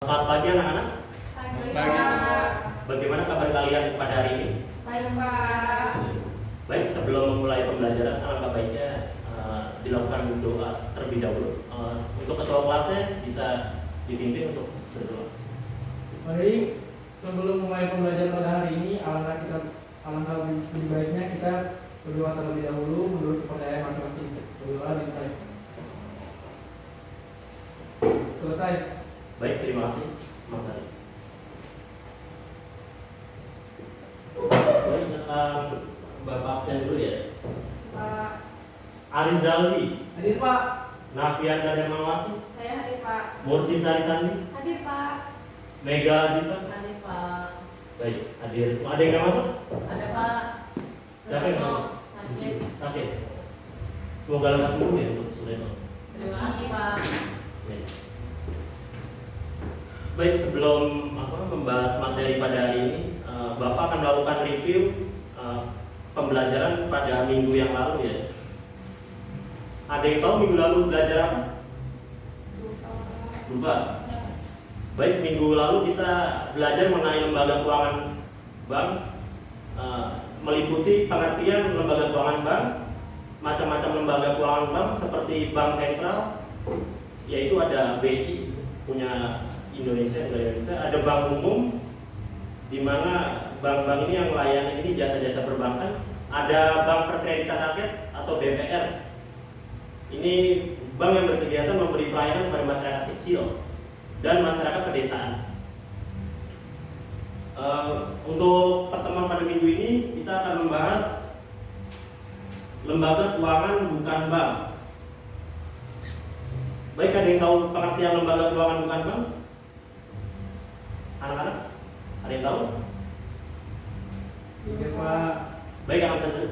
Selamat pagi anak-anak. Pagi, Pak. Bagaimana kabar kalian pada hari ini? Baik, Pak. Baik, sebelum memulai pembelajaran, alangkah baiknya dilakukan doa terlebih dahulu. Untuk ketua kelasnya bisa dipimpin untuk berdoa. Mari sebelum mulai pembelajaran pada hari ini, alangkah lebih baiknya kita berdoa terlebih dahulu menurut kepercayaan masing-masing. Berdoa dimulai. Selesai. Baik, terima kasih Mas Ari. Baik, Bapak absen dulu ya. Pak. Arizaldi, Hadir, Pak. Nafianda Hermawati, Saya hadir, Pak. Murti Sari Sandi, Hadir, Pak. Mega Azita. Hadir, Pak. Baik, hadir semua. Ada yang nggak masuk? Ada, Pak. Siapa yang nggak masuk? Sakit. Sakit. Semoga lekas sembuh ya untuk Suleno. Terima kasih, Pak. Baik, sebelum membahas materi pada hari ini, Bapak akan melakukan review pembelajaran pada minggu yang lalu ya. Ada yang tahu minggu lalu belajar apa? Lupa. Baik, minggu lalu kita belajar mengenai lembaga keuangan bank, meliputi pengertian lembaga keuangan bank, macam-macam lembaga keuangan bank seperti bank sentral, yaitu ada BI punya Indonesia, ada bank umum, di mana bank-bank ini yang melayani ini jasa-jasa perbankan, ada bank perkreditan rakyat atau BPR. Ini bank yang berkegiatan memberi pelayanan kepada masyarakat kecil dan masyarakat pedesaan. Untuk pertemuan pada minggu ini kita akan membahas lembaga keuangan bukan bank. Baik, ada yang tahu pengertian lembaga keuangan bukan bank? Anak-anak, ada yang tahu? Iya, Pak. Baik,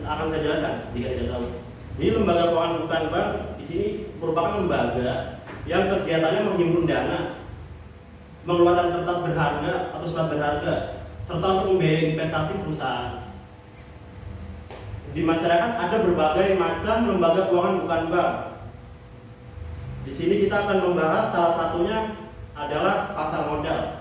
akan saya jelaskan jika tidak tahu. Ini lembaga keuangan bukan bank di sini merupakan lembaga yang kegiatannya menghimpun dana, mengeluarkan kertas berharga atau surat berharga, serta untuk membiayai investasi perusahaan. Di masyarakat ada berbagai macam lembaga keuangan bukan bank. Di sini kita akan membahas salah satunya adalah pasar modal.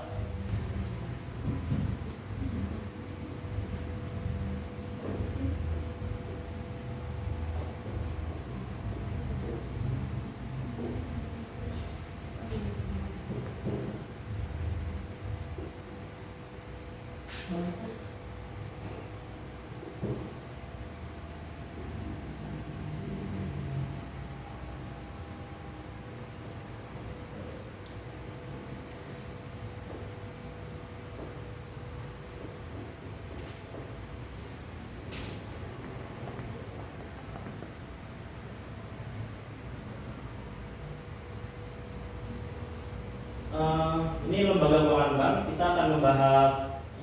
Ini lembaga keuangan bank. Kita akan membahas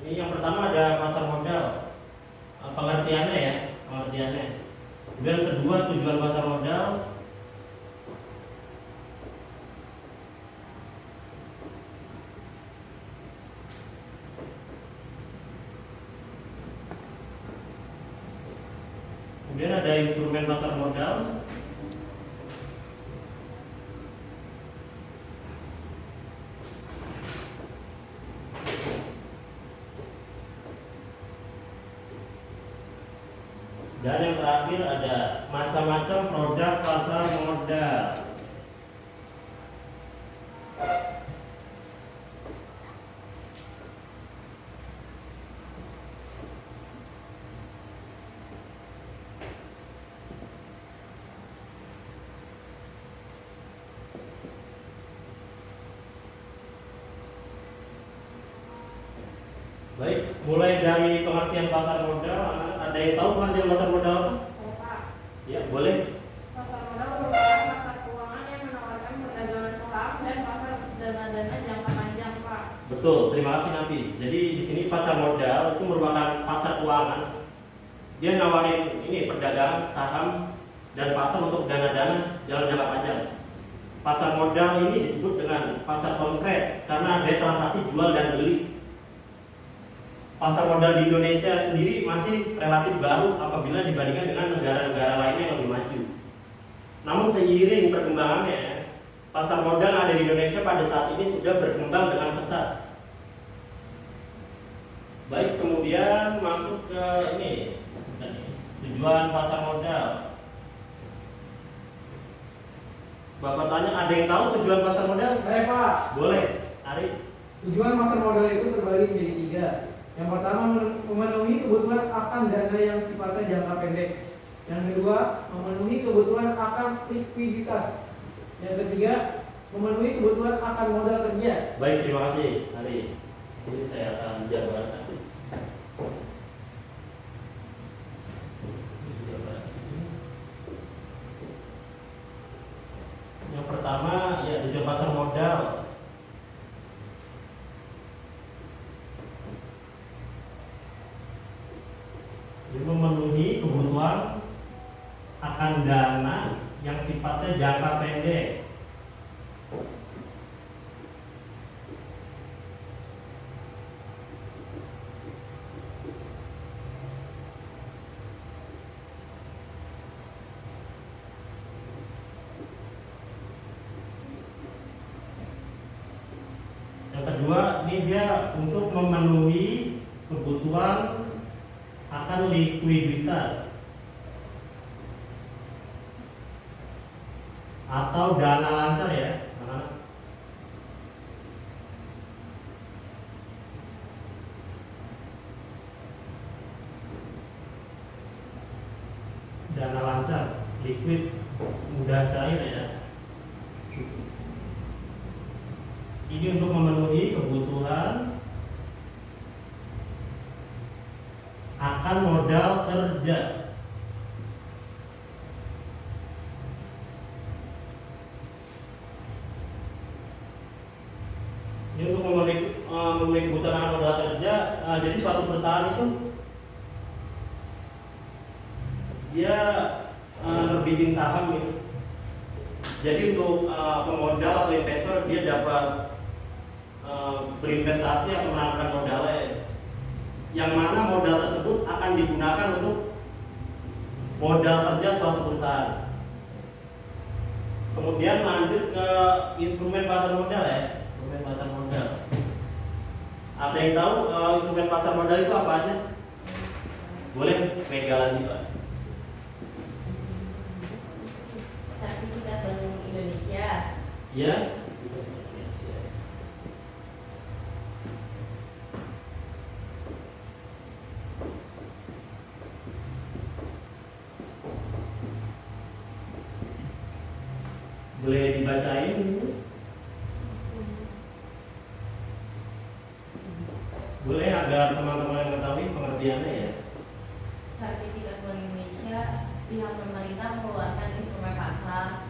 ini. Yang pertama ada pasar modal, pengertiannya ya, pengertiannya. Kemudian kedua, tujuan pasar modal. Kemudian ada instrumen pasar modal. Dan yang terakhir ada macam-macam produk pasar modal. Baik, mulai dari pengertian pasar modal. Ada yang tahu pengertian pasar modal apa? Pak. Ya, boleh. Pasar modal merupakan pasar keuangan yang menawarkan perdagangan saham dan pasar dana jangka panjang, Pak. Betul, terima kasih Nabi. Jadi di sini pasar modal itu merupakan pasar keuangan. Dia nawarin ini perdagangan saham dan pasar untuk dana-dana dalam jangka panjang. Pasar modal ini disebut dengan pasar konkret karena ada transaksi jual dan beli. Pasar modal di Indonesia sendiri masih relatif baru apabila dibandingkan dengan negara-negara lainnya yang lebih maju. Namun seiring perkembangannya, pasar modal ada di Indonesia pada saat ini sudah berkembang dengan pesat. Baik, kemudian masuk ke ini, tujuan pasar modal. Bapak tanya, ada yang tahu tujuan pasar modal? Saya Pak. Boleh, Ari. Tujuan pasar modal itu terbagi menjadi 3. Yang pertama memenuhi kebutuhan akan dana yang sifatnya jangka pendek. Yang kedua memenuhi kebutuhan akan likuiditas. Yang ketiga memenuhi kebutuhan akan modal kerja. Baik, terima kasih, Ari. Sini saya akan jabarkan. Yang pertama ya tujuan pasar modal. Jadi memenuhi kebutuhan akan dana yang sifatnya jangka pendek. Yang kedua, ini dia untuk memenuhi kebutuhan akan likuiditas atau dana lancar ya, anak-anak. Dana lancar, liquid, mudah cair ya. Ini untuk memenuhi kebutuhan akan modal kerja. Ini untuk memenuhi kebutuhan akan modal kerja. Jadi suatu perusahaan itu dia nerbitin saham gitu. Jadi untuk pemodal atau investor dia dapat berinvestasi atau menanamkan modalnya, yang mana modal tersebut akan digunakan untuk modal kerja suatu perusahaan. Kemudian lanjut ke instrumen pasar modal ya, instrumen pasar modal. Ada yang tahu instrumen pasar modal itu apa aja? Boleh pegang lagi Pak. Sertifikat Bank Indonesia. Ya. Boleh dibacain dulu? Boleh agar teman-teman mengetahui pengertiannya ya. Sertifikat Bank Indonesia, pihak pemerintah mengeluarkan instrumen pasar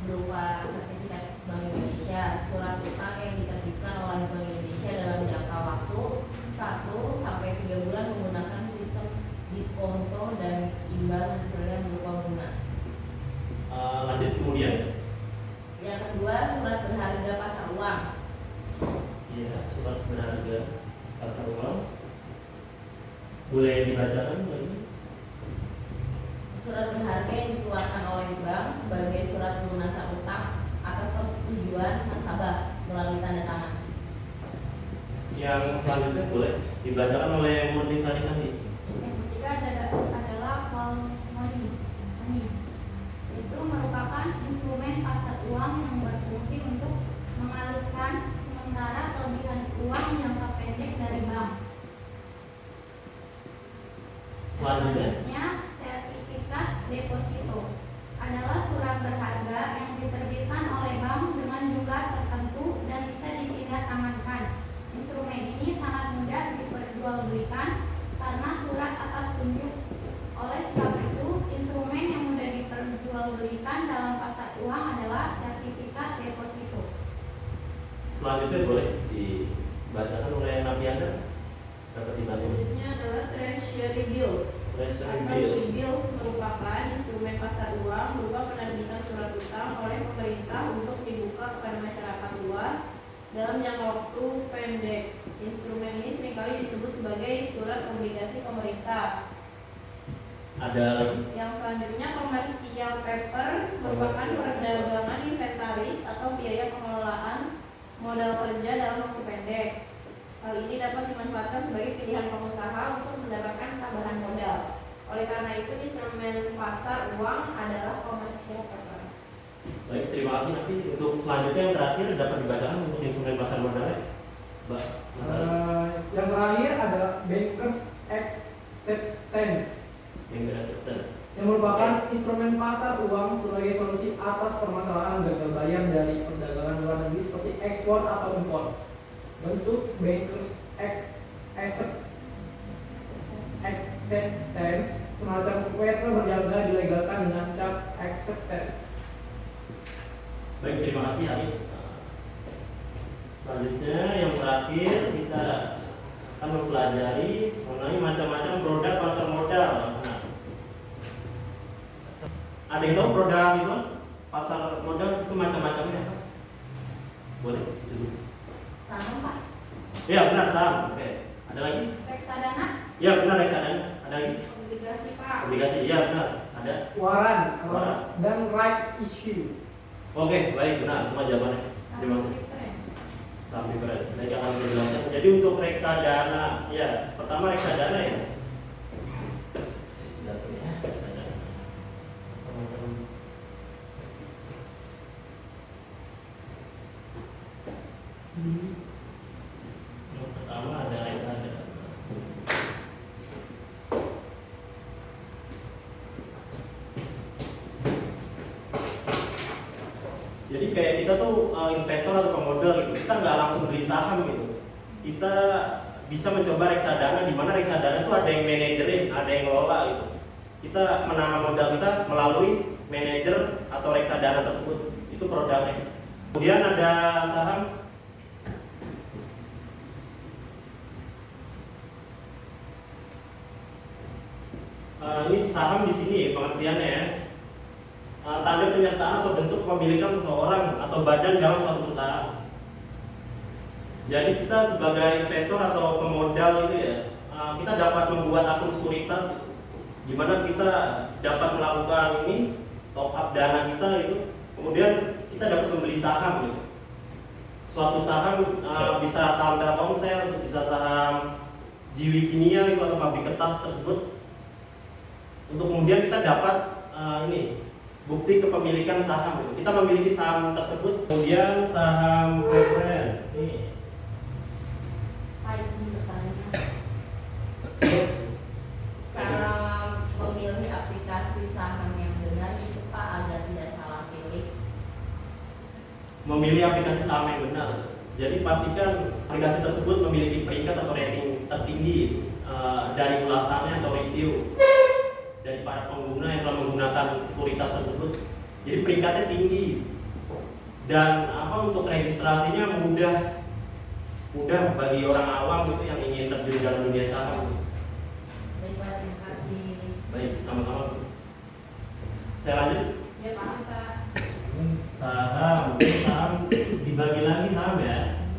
berupa sertifikat Bank Indonesia, surat utang yang diterbitkan oleh Bank Indonesia dalam jangka waktu 1 sampai 3 bulan menggunakan sistem diskonto dan imbal hasilnya berupa bunga. Lanjut kemudian. Yang kedua, surat berharga pasar uang. Ya, surat berharga pasar uang. Boleh dibacakan lagi? Surat berharga yang dikeluarkan oleh bank sebagai surat pelunasan utang atas persetujuan nasabah melalui tanda tangan. Yang selanjutnya boleh dibacakan oleh Murni Sari tadi. Yang ketiga adalah call money. Itu merupakan instrumen pasar uang yang berfungsi untuk mengalihkan sementara kelebihan uang jangka pendek dari bank. Selanjutnya, sertifikat deposito adalah surat berharga yang diterbitkan oleh bank dengan jumlah tertentu dan bisa dipindah tangankan. Instrumen ini sangat mudah diperjualbelikan karena surat atas tunjuk. Oleh sebab itu, instrumen yang mudah diperjualbelikan dalam pasar uang adalah sertifikat deposito. selanjutnya boleh dibacakan oleh Nafiana. Dapat dibantu. Selanjutnya adalah Treasury Bills. Treasury Atau bill. T-bills merupakan instrumen pasar uang berupa penerbitan surat utang oleh pemerintah untuk dibuka kepada masyarakat luas dalam jangka waktu pendek. Instrumen ini seringkali disebut sebagai surat obligasi pemerintah. Ada lagi. Yang selanjutnya komersial commercial paper merupakan perdagangan inventaris atau biaya pengelolaan modal kerja dalam waktu pendek. Hal ini dapat dimanfaatkan sebagai pilihan pengusaha untuk mendapatkan tambahan modal. Oleh karena itu, instrumen pasar uang adalah commercial paper. Baik, terima kasih. Nanti untuk selanjutnya yang terakhir dapat dibacakan untuk instrumen pasar modal, Mbak. Yang terakhir adalah bankers acceptance, yang merupakan instrumen pasar uang sebagai solusi atas permasalahan gagal bayar dari perdagangan luar negeri seperti ekspor atau impor. Bentuk bankers acceptance semacam request berjaga dilegalkan dengan cap acceptance. Baik, terima kasih Ali. Selanjutnya yang terakhir kita akan mempelajari mengenai macam-macam produk pasar modal. Nah, ada yang tahu produk itu pasar modal itu macam-macamnya apa? Boleh disebut? Saham Pak. Ya benar, saham. Oke. Ada lagi? Reksadana, Ya benar, reksadana. Ada lagi? obligasi Pak. Obligasi. Ya benar. Ada. Waran Waran. dan right issue. Oke, baik, benar semua jawabannya. Terima Saham kasih. preference. Sampai berat. Saya akan menjelaskan. Jadi untuk reksadana, ya pertama reksadana ya. Jelaskan ya, reksadana. Yang pertama ada reksadana. Jadi kayak kita tuh investor atau pemodal gitu, kita nggak langsung beli saham gitu. Kita bisa mencoba reksadana, di mana reksadana tuh ada yang manajerin, ada yang ngelola gitu. Kita menanam modal kita melalui manajer atau reksadana tersebut, itu produknya. Kemudian ada saham. Ini saham di sini pengertiannya ya. Tanda penyertaan atau bentuk kepemilikan seseorang atau badan dalam suatu perusahaan. Jadi kita sebagai investor atau pemodal itu ya, kita dapat membuat akun sekuritas, di mana kita dapat melakukan ini top up dana kita itu, kemudian kita dapat membeli saham gitu. Suatu saham bisa saham Telkomsel, bisa saham Jiwi Kimia itu atau pabrik kertas tersebut. Untuk kemudian kita dapat ini bukti kepemilikan saham gitu. Kita memiliki saham tersebut. Kemudian saham preferen. Nih. Pak izin bertanya. Cara memilih aplikasi saham yang benar itu Pak agar tidak salah pilih. Memilih aplikasi saham yang benar. Jadi pastikan aplikasi tersebut memiliki peringkat atau rating tertinggi dari ulasannya atau review dari para pengguna yang telah menggunakan sekuritas tersebut. Jadi peringkatnya tinggi dan untuk registrasinya mudah bagi orang awam gitu yang ingin terjun dalam dunia saham. Baik Pak, terima kasih. Baik, sama-sama. Saya lanjut. Ya Pak. Saham dibagi lagi saham ya.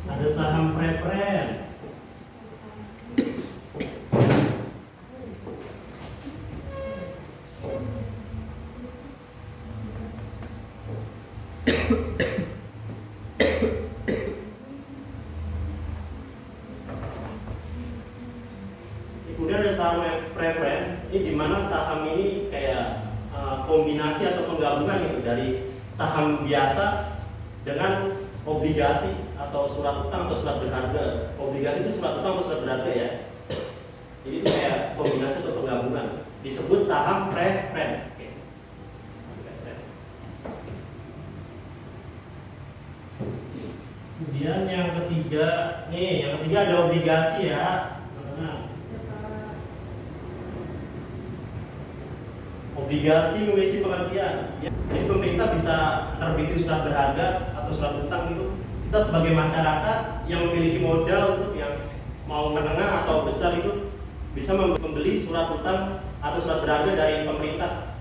Ada saham preferen. Kemudian ada saham preferen, ini di mana saham ini kayak kombinasi atau penggabungan gitu dari saham biasa dengan obligasi atau surat utang atau surat berharga. Obligasi itu surat utang atau surat berharga ya. Jadi itu kayak kombinasi atau penggabungan. Disebut saham preferen. Oke. Kemudian yang ketiga ada obligasi ya. Obligasi memiliki pengertian. Jadi pemerintah bisa terbitin surat berharga atau surat utang itu. Kita sebagai masyarakat yang memiliki modal itu yang mau menengah atau besar itu bisa membeli surat utang atau surat berharga dari pemerintah.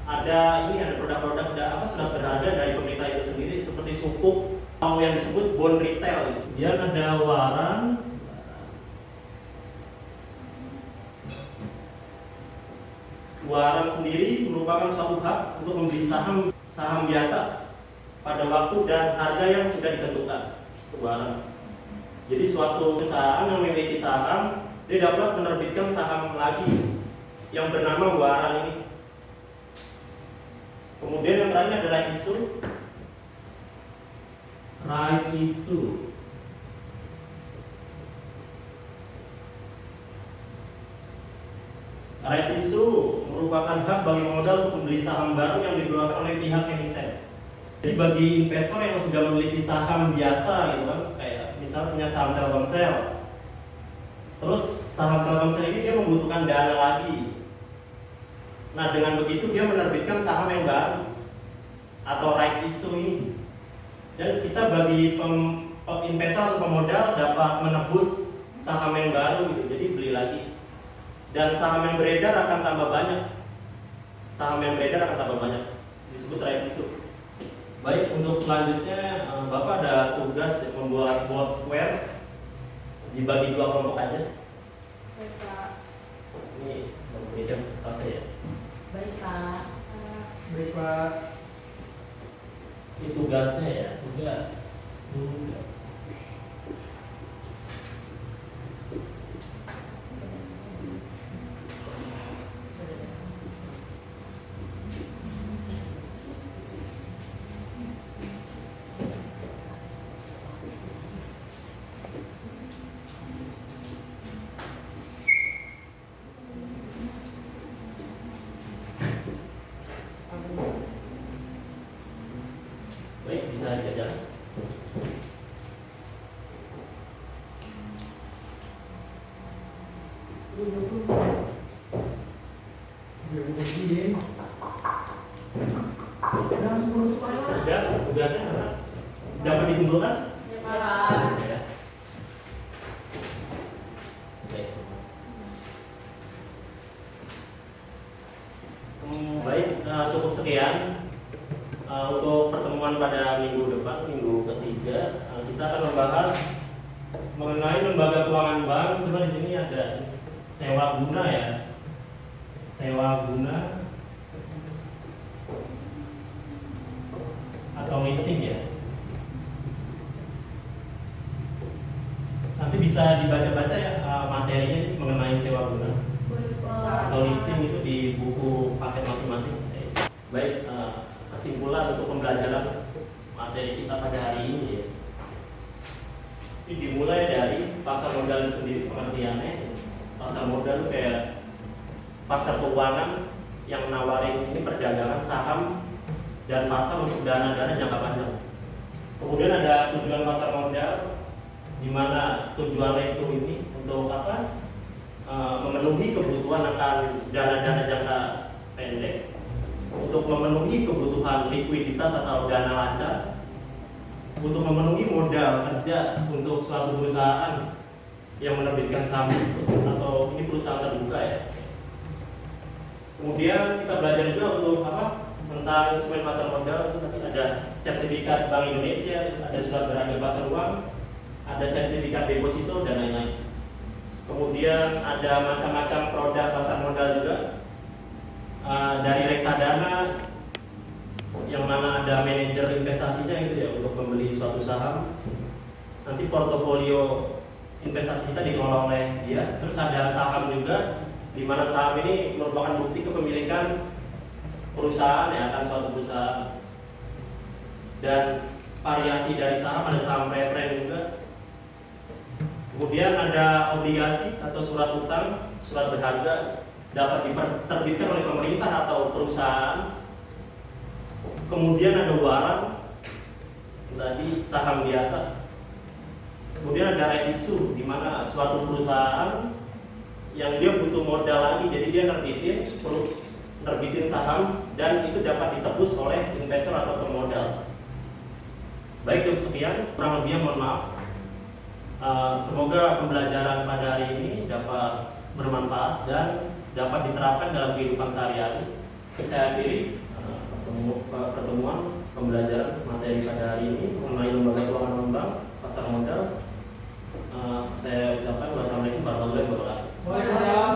Ada produk-produk surat berharga dari pemerintah itu sendiri seperti sukuk atau yang disebut bond retail. Dia ada waran. waran sendiri merupakan suatu hak untuk membeli saham biasa pada waktu dan harga yang sudah ditentukan. Waran. Jadi suatu perusahaan yang memiliki saham, dia dapat menerbitkan saham lagi yang bernama waran ini. Kemudian yang terakhir ada right issue. Right issue. Right issue merupakan hak bagi modal untuk membeli saham baru yang dikeluarkan oleh pihak emiten. Jadi bagi investor yang sudah memiliki saham biasa gitu kan, kayak misalnya punya saham Telkomsel, terus saham Telkomsel ini dia membutuhkan dana lagi. Nah dengan begitu dia menerbitkan saham yang baru atau right issue ini. Dan kita bagi investor atau pemodal dapat menebus saham yang baru gitu, jadi beli lagi. Dan saham yang beredar akan tambah banyak. Saham yang beredar akan tambah banyak. Disebut right issue. Baik, untuk selanjutnya Bapak ada tugas membuat board square, dibagi 2 kelompok aja. Baik, Pak. Ini meja kelas ya. Baik Pak. Baik Pak. Ini tugasnya ya, tugas. Baik, bisa jalan. Sudah, tugasnya apa? Dapat dikumpulkan? Ya Pak. Ya. Baik. Baik, cukup sekian untuk pertemuan pada minggu depan, minggu ketiga. Kita akan membahas mengenai lembaga keuangan bank. Cuma di sini ada sewa guna ya, sewa guna atau leasing ya. Nanti bisa dibaca-baca ya materinya mengenai sewa guna atau leasing itu di buku paket masing-masing. Baik, kesimpulan untuk pembelajaran materi kita pada hari ini ya. Ini dimulai dari pasar modal itu sendiri, pengertiannya. Pasar modal itu kayak pasar keuangan yang menawarin ini perdagangan saham dan pasar untuk dana-dana jangka panjang. Kemudian ada tujuan pasar modal, di mana tujuannya itu ini untuk apa? Memenuhi kebutuhan akan dana-dana jangka pendek, untuk memenuhi kebutuhan likuiditas atau dana lancar, untuk memenuhi modal kerja untuk suatu perusahaan yang menerbitkan saham atau ini perusahaan terbuka ya. Kemudian kita belajar juga untuk apa? Tentang instrumen pasar modal. Tadi ada sertifikat Bank Indonesia, ada surat berharga pasar uang, ada sertifikat deposito dan lain-lain. Kemudian ada macam-macam produk pasar modal juga. Dari reksadana yang mana ada manajer investasinya gitu ya untuk membeli suatu saham. Nanti portofolio investasi kita dikelola oleh dia. Terus ada saham juga, di mana saham ini merupakan bukti kepemilikan perusahaan ya akan suatu perusahaan. Dan variasi dari saham ada saham preferen juga. Kemudian ada obligasi atau surat utang, surat berharga dapat diterbitkan oleh pemerintah atau perusahaan. Kemudian ada waran, tadi saham biasa. Kemudian ada right issue, di mana suatu perusahaan yang dia butuh modal lagi, jadi dia nerbitin saham dan itu dapat ditebus oleh investor atau pemodal. Baik, cukup sekian, kurang lebihnya mohon maaf. Semoga pembelajaran pada hari ini dapat bermanfaat dan dapat diterapkan dalam kehidupan sehari-hari. Saya akhiri pertemuan pembelajaran materi pada hari ini mengenai lembaga keuangan bank, pasar modal. Saya ucapkan wassalamualaikum warahmatullahi wabarakatuh. Waalaikumsalam.